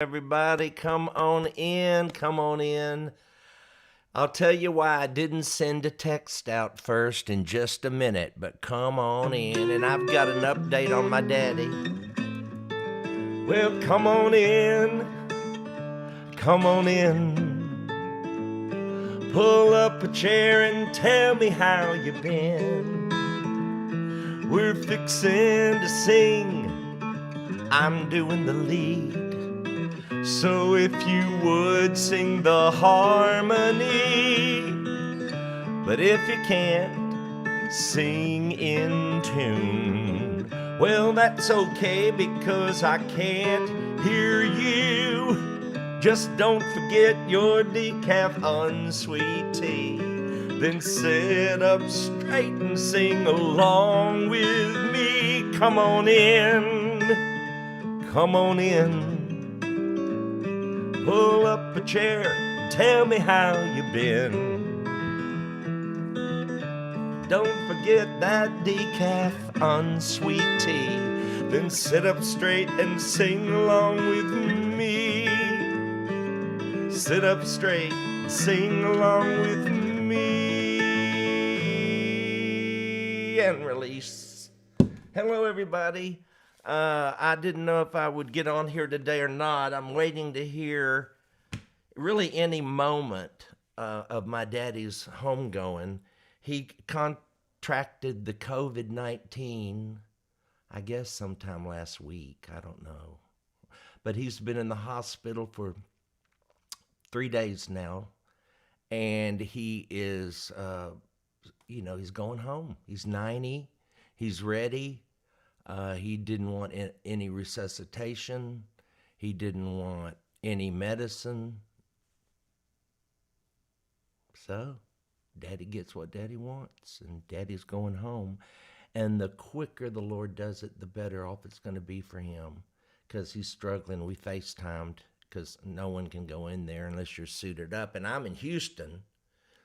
Everybody, come on in, come on in. I'll tell you why I didn't send a text out first in just a minute, but come on in, and I've got an update on my daddy. Well, come on in, come on in. Pull up a chair and tell me how you been. We're fixing to sing, I'm doing the lead. So if you would sing the harmony, but if you can't sing in tune, well, that's okay because I can't hear you. Just don't forget your decaf unsweet tea. Then sit up straight and sing along with me. Come on in, come on in. Pull up a chair, tell me how you been. Don't forget that decaf unsweet tea. Then sit up straight and sing along with me. Sit up straight, sing along with me. And release. Hello, everybody. I didn't know if I would get on here today or not. I'm waiting to hear really any moment of my daddy's homegoing. He contracted the COVID-19, I guess sometime last week. I don't know. But he's been in the hospital for 3 days now. And he is, he's going home. He's 90. He's ready. He didn't want any resuscitation. He didn't want any medicine. So, Daddy gets what Daddy wants, and Daddy's going home. And the quicker the Lord does it, the better off it's going to be for him, because he's struggling. We FaceTimed because no one can go in there unless you're suited up. And I'm in Houston,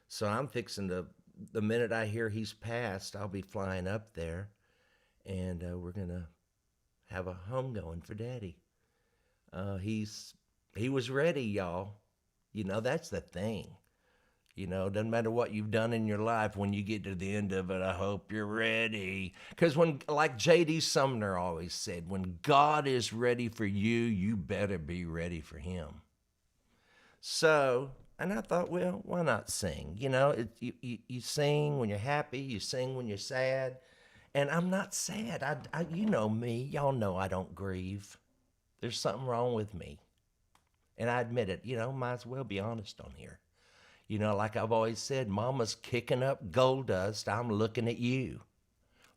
so I'm fixing to, the minute I hear he's passed, I'll be flying up there. And we're going to have a homegoing for Daddy. He was ready, y'all. That's the thing. Doesn't matter what you've done in your life, when you get to the end of it, I hope you're ready. Because like J.D. Sumner always said, when God is ready for you, you better be ready for him. So, and I thought, well, why not sing? You sing when you're happy, you sing when you're sad. And I'm not sad. I you know me. Y'all know I don't grieve. There's something wrong with me. And I admit it. Might as well be honest on here. Like I've always said, Mama's kicking up gold dust. I'm looking at you.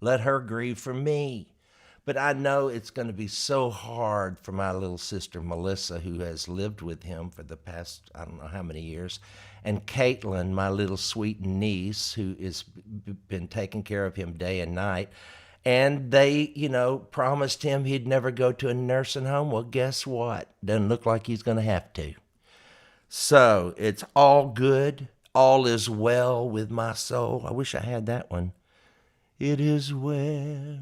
Let her grieve for me. But I know it's going to be so hard for my little sister, Melissa, who has lived with him for the past, I don't know how many years. And Caitlin, my little sweet niece, who has been taking care of him day and night. And they, promised him he'd never go to a nursing home. Well, guess what? Doesn't look like he's going to have to. So it's all good. All is well with my soul. I wish I had that one. It is well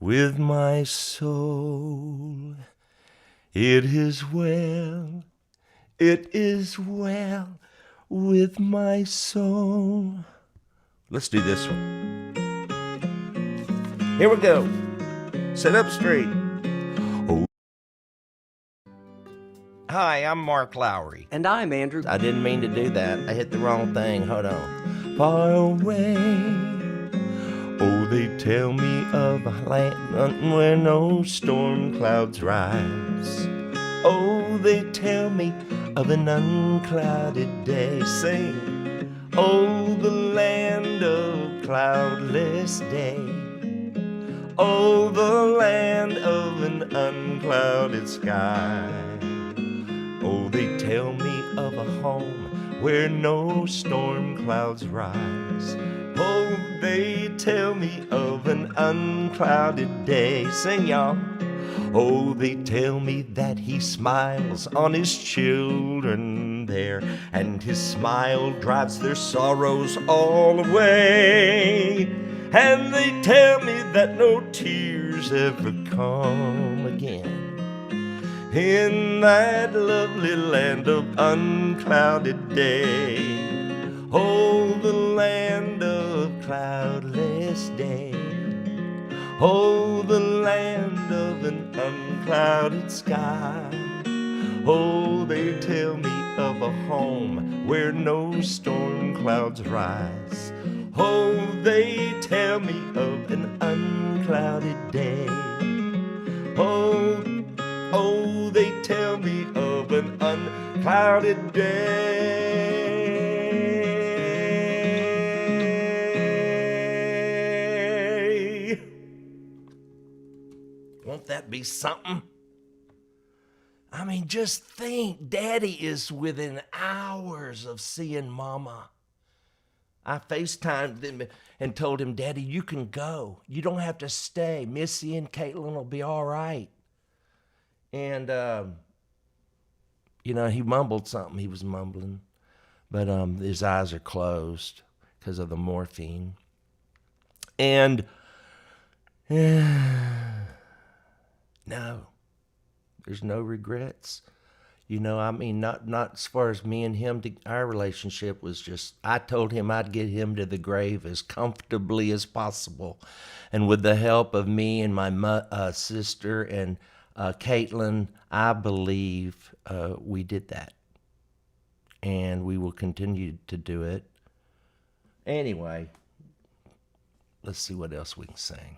with my soul. It is well. It is well with my soul. Let's do this one. Here we go. Sit up straight. Oh. Hi, I'm Mark Lowry. And I'm Andrew. I didn't mean to do that. I hit the wrong thing. Hold on. Far away. Oh, they tell me of a land where no storm clouds rise. Oh, they tell me of an unclouded day. Sing, oh, the land of cloudless day. Oh, the land of an unclouded sky. Oh, they tell me of a home where no storm clouds rise. Oh, they tell me of an unclouded day. Sing, y'all. Oh, they tell me that he smiles on his children there, and his smile drives their sorrows all away. And they tell me that no tears ever come again. in that lovely land of unclouded day. Oh, the land of cloudless day. Oh, the land of an unclouded sky. Oh, they tell me of a home where no storm clouds rise. Oh, they tell me of an unclouded day. Oh, oh, they tell me of an unclouded day. Won't that be something? I mean, just think, Daddy is within hours of seeing Mama. I FaceTimed him and told him, Daddy, you can go. You don't have to stay. Missy and Caitlin will be all right. And, he mumbled something. He was mumbling. But his eyes are closed because of the morphine. And, no. There's no regrets. Not as far as me and him, our relationship was just, I told him I'd get him to the grave as comfortably as possible. And with the help of me and my sister and Caitlin, I believe we did that. And we will continue to do it. Anyway, let's see what else we can sing.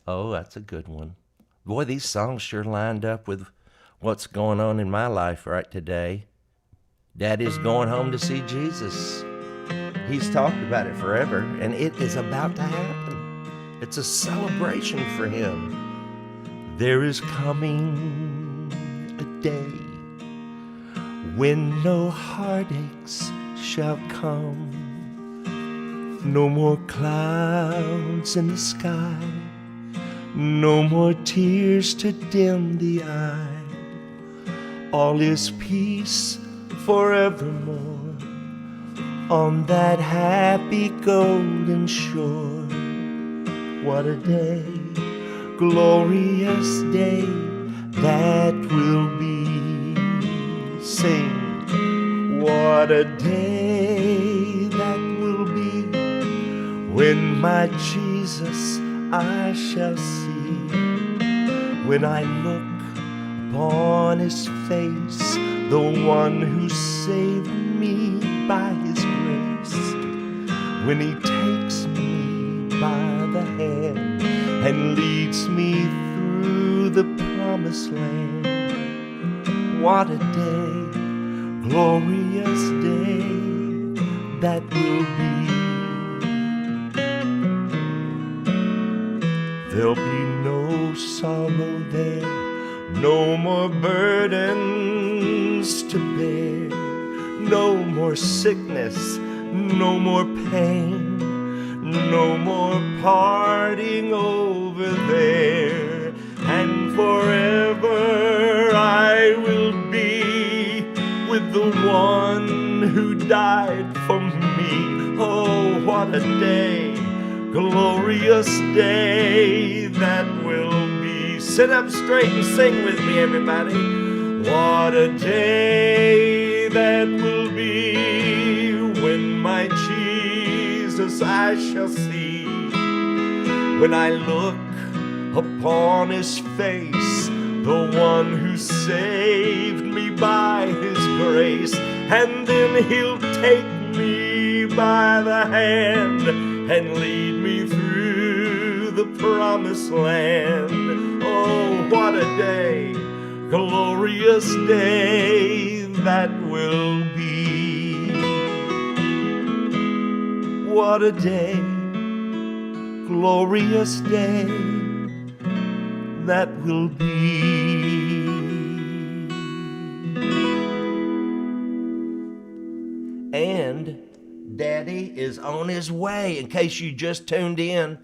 Oh, that's a good one. Boy, these songs sure lined up with what's going on in my life right today. Daddy's going home to see Jesus. He's talked about it forever, and it is about to happen. It's a celebration for him. There is coming a day when no heartaches shall come, no more clouds in the sky, no more tears to dim the eye. All is peace forevermore on that happy golden shore. What a day, glorious day that will be. Sing, what a day that will be when my Jesus I shall see. When I look upon his face, the one who saved me by his grace. When he takes me by the hand and leads me through the promised land. What a day, glorious day that will be. There'll be no sorrow there, no more burdens to bear, no more sickness, no more pain, no more parting over there. And forever I will be with the one who died for me. Oh, what a day, glorious day that will be. Sit up straight and sing with me, everybody. What a day that will be when my Jesus I shall see. When I look upon his face, the one who saved me by his grace, and then he'll take me by the hand and lead me through the promised land. Oh, what a day, glorious day that will be. What a day, glorious day that will be. And Daddy is on his way. In case you just tuned in,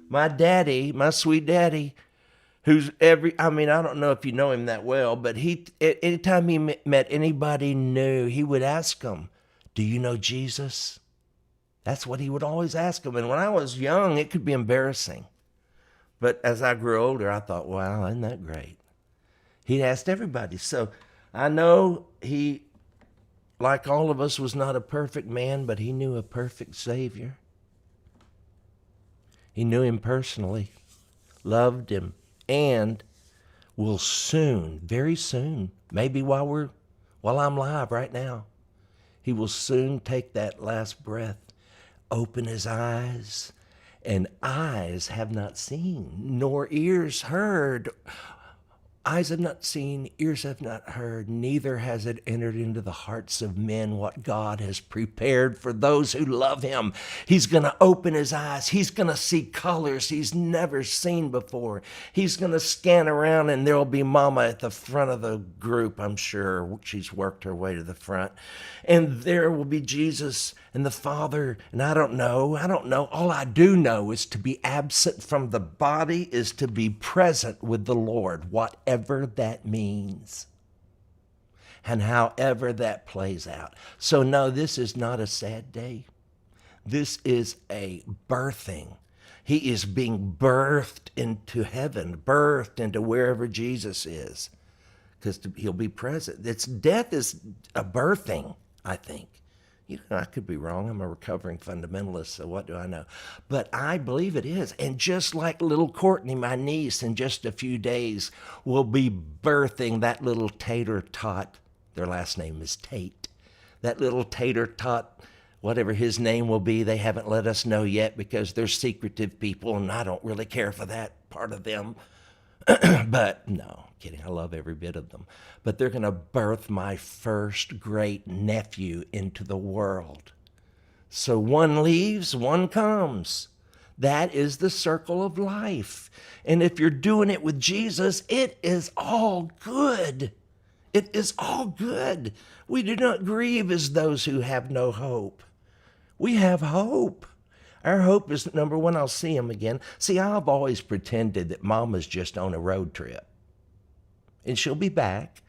my daddy, my sweet daddy, who's I don't know if you know him that well, but anytime he met anybody new, he would ask them, do you know Jesus? That's what he would always ask them. And when I was young, it could be embarrassing. But as I grew older, I thought, wow, isn't that great? He asked everybody. So I know he, like all of us, was not a perfect man, but he knew a perfect Savior. He knew him personally, loved him, and will soon, very soon, maybe while I'm live right now, he will soon take that last breath, open his eyes, and eyes have not seen, nor ears heard. Eyes have not seen, ears have not heard, neither has it entered into the hearts of men what God has prepared for those who love him. He's going to open his eyes. He's going to see colors he's never seen before. He's going to scan around, and there'll be Mama at the front of the group, I'm sure. She's worked her way to the front. And there will be Jesus and the Father, and I don't know. All I do know is to be absent from the body is to be present with the Lord, whatever that means and however that plays out. So no, this is not a sad day. This is a birthing. He is being birthed into heaven, birthed into wherever Jesus is, because he'll be present. Death is a birthing, I think. I could be wrong. I'm a recovering fundamentalist, so what do I know? But I believe it is. And just like little Courtney, my niece, in just a few days will be birthing that little tater tot. Their last name is Tate. That little tater tot, whatever his name will be, they haven't let us know yet because they're secretive people, and I don't really care for that part of them. But no, kidding. I love every bit of them. But they're going to birth my first great nephew into the world. So one leaves, one comes. That is the circle of life. And if you're doing it with Jesus, it is all good. It is all good. We do not grieve as those who have no hope. We have hope. Our hope is, number one, I'll see him again. See, I've always pretended that Mama's just on a road trip. And she'll be back.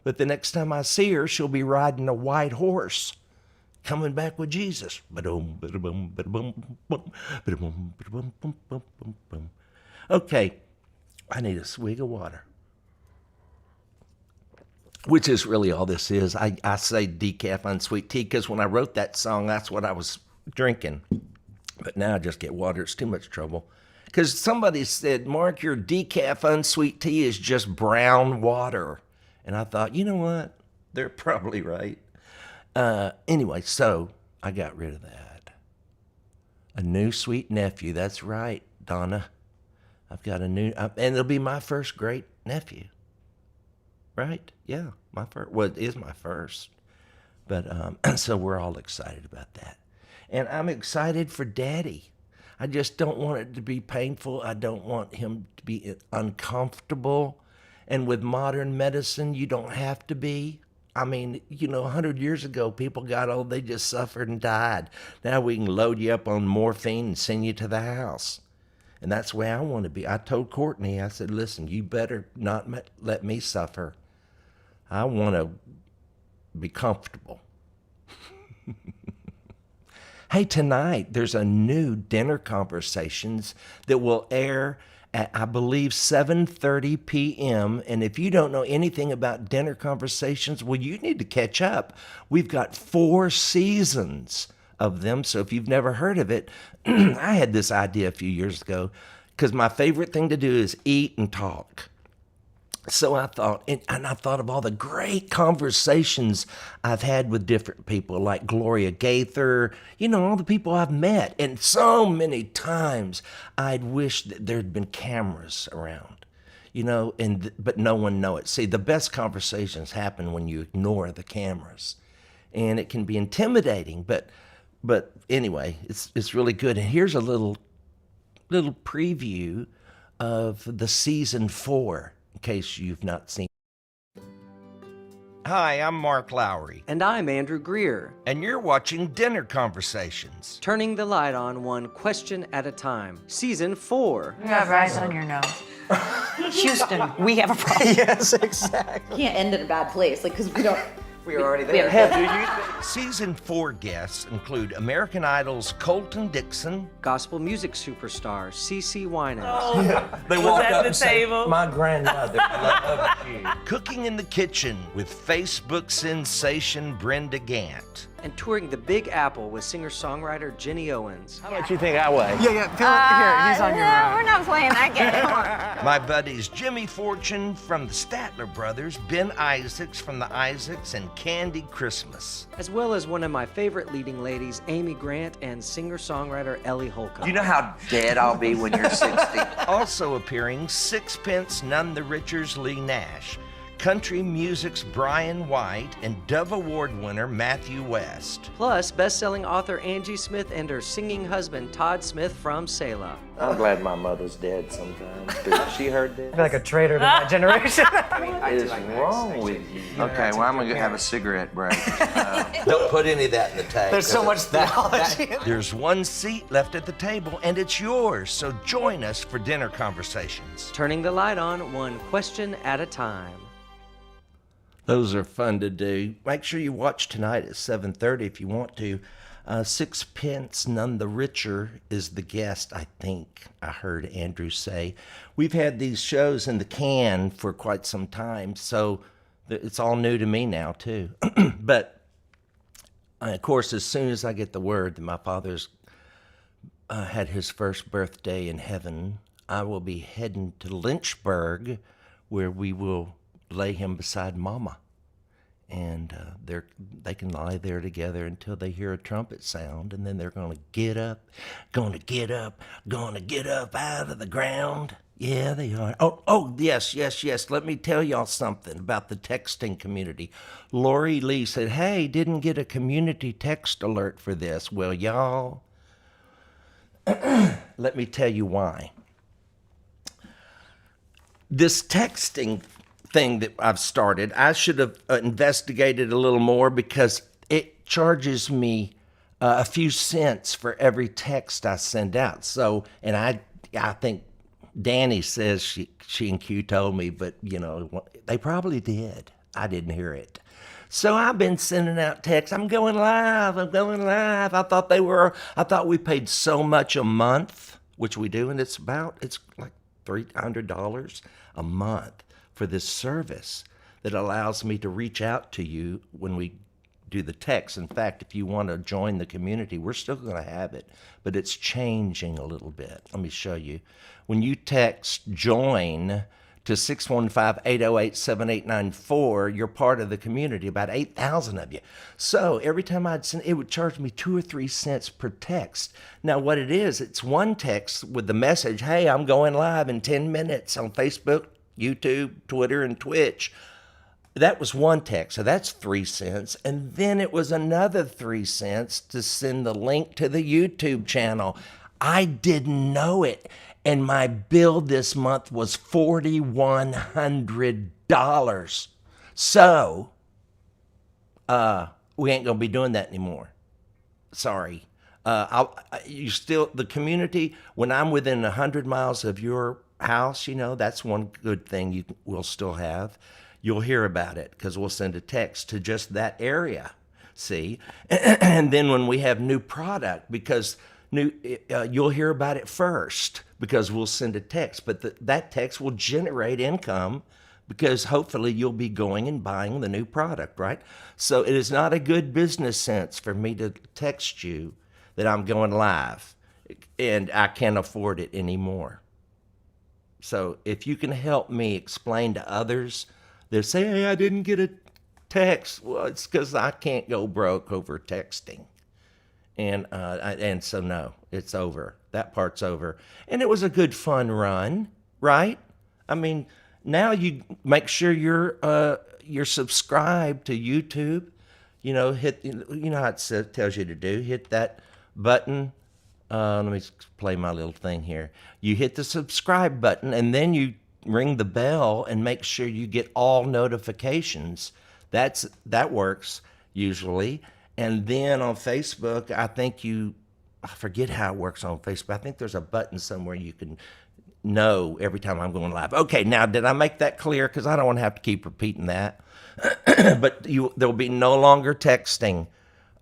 But the next time I see her, she'll be riding a white horse, coming back with Jesus. Okay, I need a swig of water. Which is really all this is. I say decaf unsweet tea because when I wrote that song, that's what I was drinking. But now I just get water. It's too much trouble. Because somebody said, Mark, your decaf unsweet tea is just brown water. And I thought, you know what? They're probably right. Anyway, so I got rid of that. A new sweet nephew. That's right, Donna. I've got a new, and it'll be my first great nephew. Right? Yeah, my first. Well, it is my first. But so we're all excited about that. And I'm excited for Daddy. I just don't want it to be painful. I don't want him to be uncomfortable. And with modern medicine, you don't have to be. I mean, 100 years ago, people got old, they just suffered and died. Now we can load you up on morphine and send you to the house. And that's the way I want to be. I told Courtney, I said, listen, you better not let me suffer. I want to be comfortable. Hey, tonight there's a new Dinner Conversations that will air at, I believe, 7:30 p.m. And if you don't know anything about Dinner Conversations, well, you need to catch up. We've got 4 seasons of them. So if you've never heard of it, I had this idea a few years ago because my favorite thing to do is eat and talk. So I thought, and I thought of all the great conversations I've had with different people like Gloria Gaither, all the people I've met. And so many times I'd wish that there'd been cameras around, but no one know it. See, the best conversations happen when you ignore the cameras. And it can be intimidating, but anyway, it's really good. And here's a little preview of the season 4. In case you've not seen. Hi, I'm Mark Lowry. And I'm Andrew Greer. And you're watching Dinner Conversations. Turning the light on one question at a time. Season 4. You have rice on your nose. Houston, we have a problem. Yes, exactly. Can't end in a bad place, because we don't. We were already We there. have Season 4 guests include American Idol's Colton Dixon. Gospel music superstar CeCe Winans. They Was walk at up the and say, table. "My grandmother loved you." Cooking in the kitchen with Facebook sensation Brenda Gant. And touring the Big Apple with singer-songwriter Jenny Owens. How much you think I weigh? Yeah, here, he's on your No, we're not playing that game. My buddies Jimmy Fortune from the Statler Brothers, Ben Isaacs from the Isaacs, and Candy Christmas. As well as one of my favorite leading ladies, Amy Grant, and singer-songwriter Ellie Holcomb. Do you know how dead I'll be when you're 60? Also appearing, Sixpence None the Richer's Lee Nash, country music's Brian White, and Dove Award winner Matthew West. Plus, best-selling author Angie Smith and her singing husband Todd Smith from Selah. I'm glad my mother's dead sometimes. Too. She heard this? like a traitor to my generation. What is wrong with you? Okay, well, I'm going to have a cigarette break. Don't put any of that in the tank. There's so much theology. There's one seat left at the table, and it's yours, so join us for dinner conversations. Turning the light on one question at a time. Those are fun to do. Make sure you watch tonight at 7:30 if you want to. Sixpence None the Richer is the guest, I think I heard Andrew say. We've had these shows in the can for quite some time, so it's all new to me now, too. But, of course, as soon as I get the word that my father's had his first birthday in heaven, I will be heading to Lynchburg, where we will lay him beside Mama. And they can lie there together until they hear a trumpet sound, and then they're going to get up out of the ground. Yeah, they are. Oh, yes. Let me tell y'all something about the texting community. Lori Lee said, "Hey, didn't get a community text alert for this." Well, y'all, let me tell you why. This texting thing that I've started, I should have investigated a little more, because it charges me a few cents for every text I send out. So, and I think Danny says she and Q told me, but they probably did. I didn't hear it. So I've been sending out texts. I'm going live. I thought we paid so much a month, which we do, and it's like $300 a month for this service that allows me to reach out to you when we do the text. In fact, if you want to join the community, we're still going to have it, but it's changing a little bit. Let me show you. When you text JOIN to 615-808-7894, you're part of the community, about 8,000 of you. So every time I'd send, it would charge me 2 or 3 cents per text. Now what it is, it's one text with the message, "Hey, I'm going live in 10 minutes on Facebook, YouTube, Twitter, and Twitch." That was one text, so that's 3 cents. And then it was another 3 cents to send the link to the YouTube channel. I didn't know it. And my bill this month was $4,100. So, we ain't gonna be doing that anymore. Sorry. The community, when I'm within 100 miles of your house, that's one good thing we'll still have. You'll hear about it, because we'll send a text to just that area, see? And then when we have new product, because you'll hear about it first, because we'll send a text. But that text will generate income, because hopefully you'll be going and buying the new product, right? So it is not a good business sense for me to text you that I'm going live, and I can't afford it anymore. So if you can help me explain to others, they'll say, "Hey, I didn't get a text." Well, it's because I can't go broke over texting. And so no, it's over. That part's over. And it was a good fun run, right? I mean, now you make sure you're subscribed to YouTube. Hit, how it tells you to do. Hit that button. Let me play my little thing here. You hit the subscribe button, and then you ring the bell and make sure you get all notifications. That works usually. And then on Facebook, I forget how it works on Facebook. I think there's a button somewhere you can know every time I'm going live. Okay, now did I make that clear? Because I don't want to have to keep repeating that. But there will be no longer texting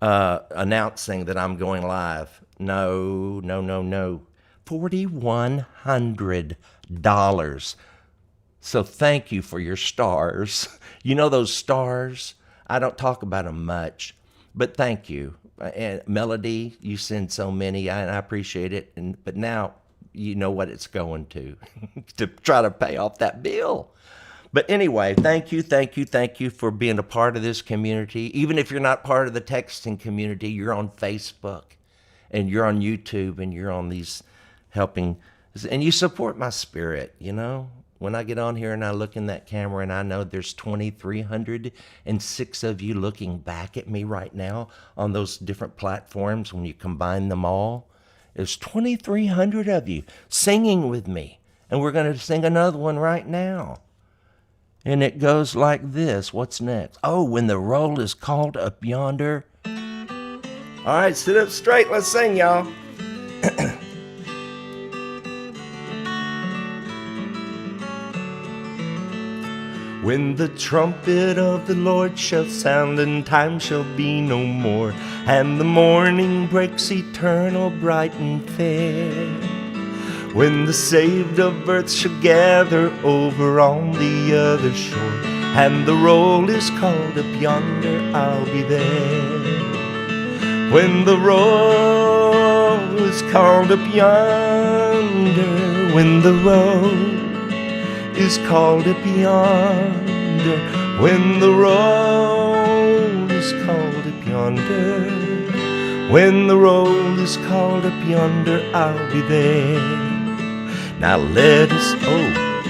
announcing that I'm going live. No. $4,100. So thank you for your stars. You know those stars? I don't talk about them much, but thank you. And Melody, you send so many, and I appreciate it. But now you know what it's going to try to pay off that bill. But anyway, thank you for being a part of this community. Even if you're not part of the texting community, you're on Facebook, and you're on YouTube, and you're on these helping, and you support my spirit, you know? When I get on here and I look in that camera and I know there's 2,306 of you looking back at me right now on those different platforms, when you combine them all, there's 2,300 of you singing with me. And we're going to sing another one right now. And it goes like this. What's next? Oh, when the roll is called up yonder. All right, sit up straight. Let's sing, y'all. When the trumpet of the Lord shall sound, and time shall be no more, and the morning breaks eternal, bright and fair. When the saved of earth shall gather over on the other shore, and the roll is called up yonder, I'll be there. When the roll is called up yonder, when the roll is called up yonder, when the roll is called up yonder, when the roll is called up yonder, I'll be there. Now let us,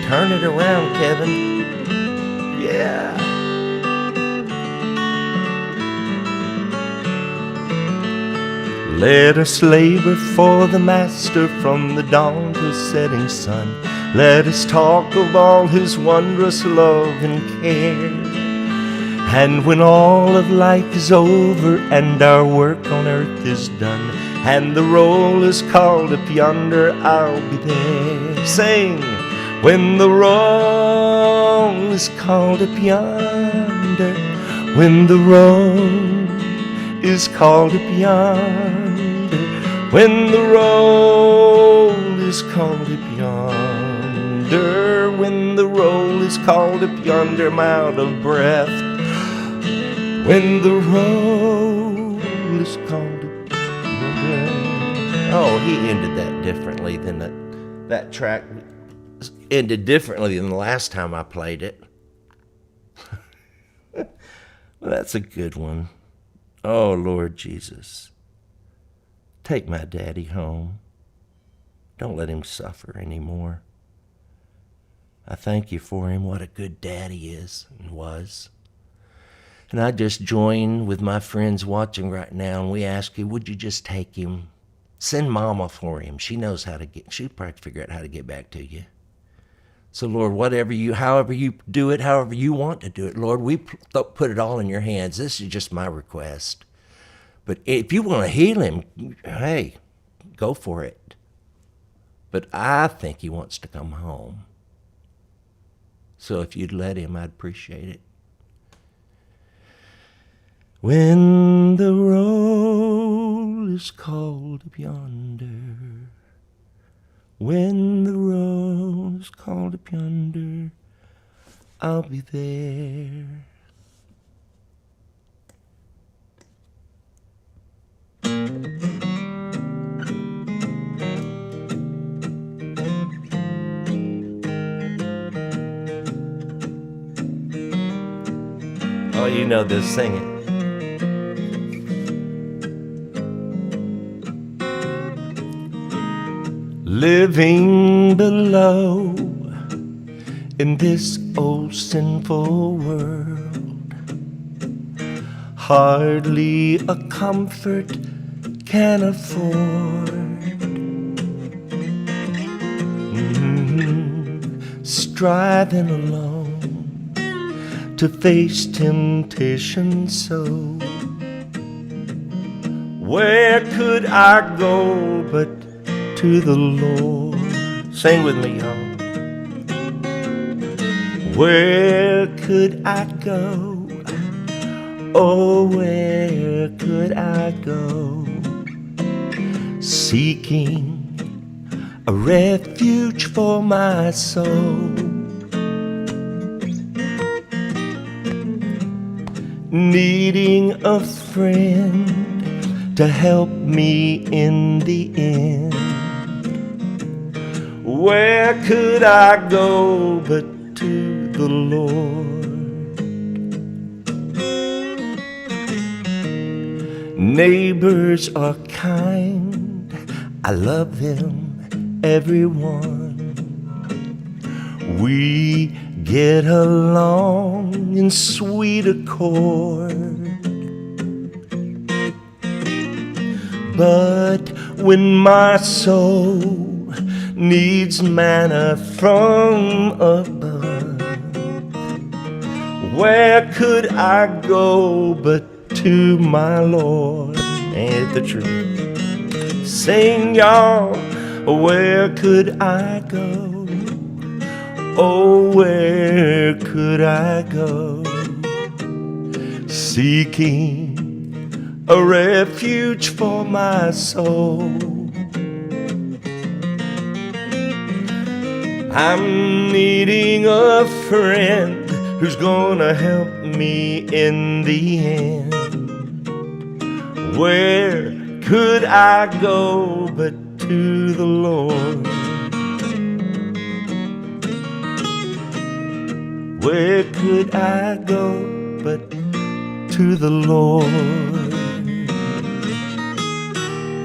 turn it around, Kevin. Yeah. Let us labor for the Master from the dawn to setting sun. Let us talk of all his wondrous love and care. And when all of life is over and our work on earth is done, and the roll is called up yonder, I'll be there. Sing! When the roll is called up yonder, when the roll is called up yonder, when the roll is called up yonder, when the roll is called up yonder, I'm out of breath. When the roll is called up yonder. Oh, he ended that differently than that track ended differently than the last time I played it. Well, that's a good one. Oh, Lord Jesus, take my daddy home. Don't let him suffer anymore. I thank you for him, what a good dad he is and was. And I just join with my friends watching right now, and we ask you, would you just take him? Send Mama for him. She knows how to she'll probably figure out how to get back to you. So, Lord, however you do it, however you want to do it, Lord, we put it all in your hands. This is just my request. But if you want to heal him, hey, go for it. But I think he wants to come home. So if you'd let him, I'd appreciate it. When the roll is called up yonder, when the roll is called up yonder, I'll be there. Oh, you know this, sing it. Living below in this old sinful world, hardly a comfort can afford. Striving alone to face temptation so. Where could I go but to the Lord's Sing with me, y'all. Where could I go? Oh, where could I go? Seeking a refuge for my soul. Needing a friend to help me in the end. Where could I go but to the Lord? Neighbors are kind, I love them, everyone. We get along in sweet accord. But when my soul needs manna from above, where could I go but to my Lord? Ain't it the truth? Sing, y'all, where could I go? Oh, where could I go? Seeking a refuge for my soul. I'm needing a friend who's gonna help me in the end. Where could I go but to the Lord? Where could I go but to the Lord?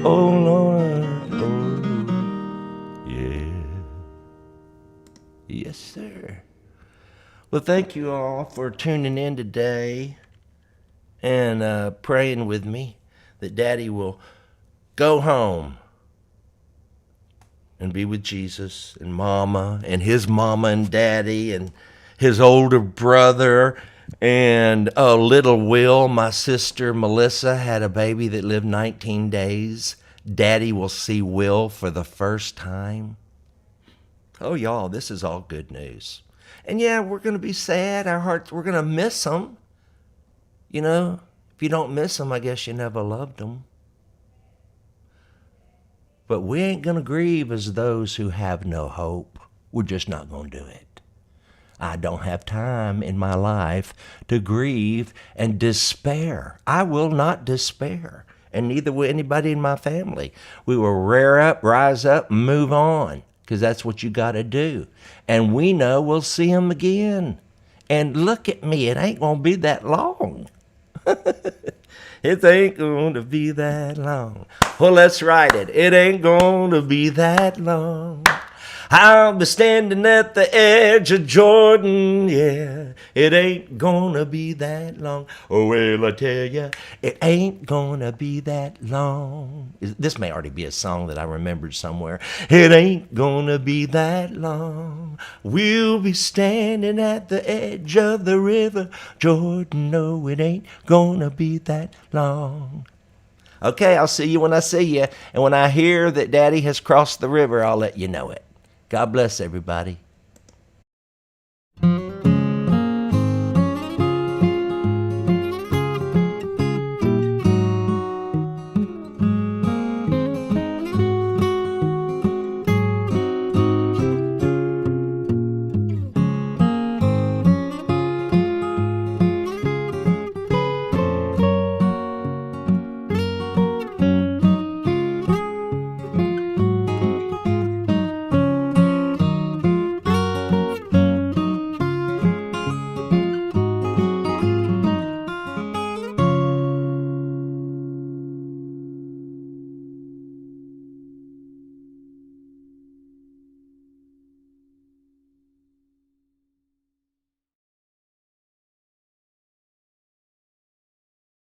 Oh Lord, oh yeah. Yes, sir. Well, thank you all for tuning in today and praying with me that Daddy will go home and be with Jesus and Mama and his Mama and Daddy and his older brother and little Will. My sister Melissa had a baby that lived 19 days. Daddy will see Will for the first time. Oh, y'all, this is all good news. And yeah, we're going to be sad. Our hearts, we're going to miss them. You know, if you don't miss them, I guess you never loved them. But we ain't going to grieve as those who have no hope. We're just not going to do it. I don't have time in my life to grieve and despair. I will not despair, and neither will anybody in my family. We will rise up, and move on, because that's what you got to do. And we know we'll see him again. And look at me, it ain't going to be that long. It ain't going to be that long. Well, let's write it. It ain't going to be that long. I'll be standing at the edge of Jordan, yeah. It ain't gonna be that long. Oh, well, I tell ya, it ain't gonna be that long. This may already be a song that I remembered somewhere. It ain't gonna be that long. We'll be standing at the edge of the river Jordan. No, it ain't gonna be that long. Okay, I'll see you when I see you. And when I hear that Daddy has crossed the river, I'll let you know it. God bless everybody.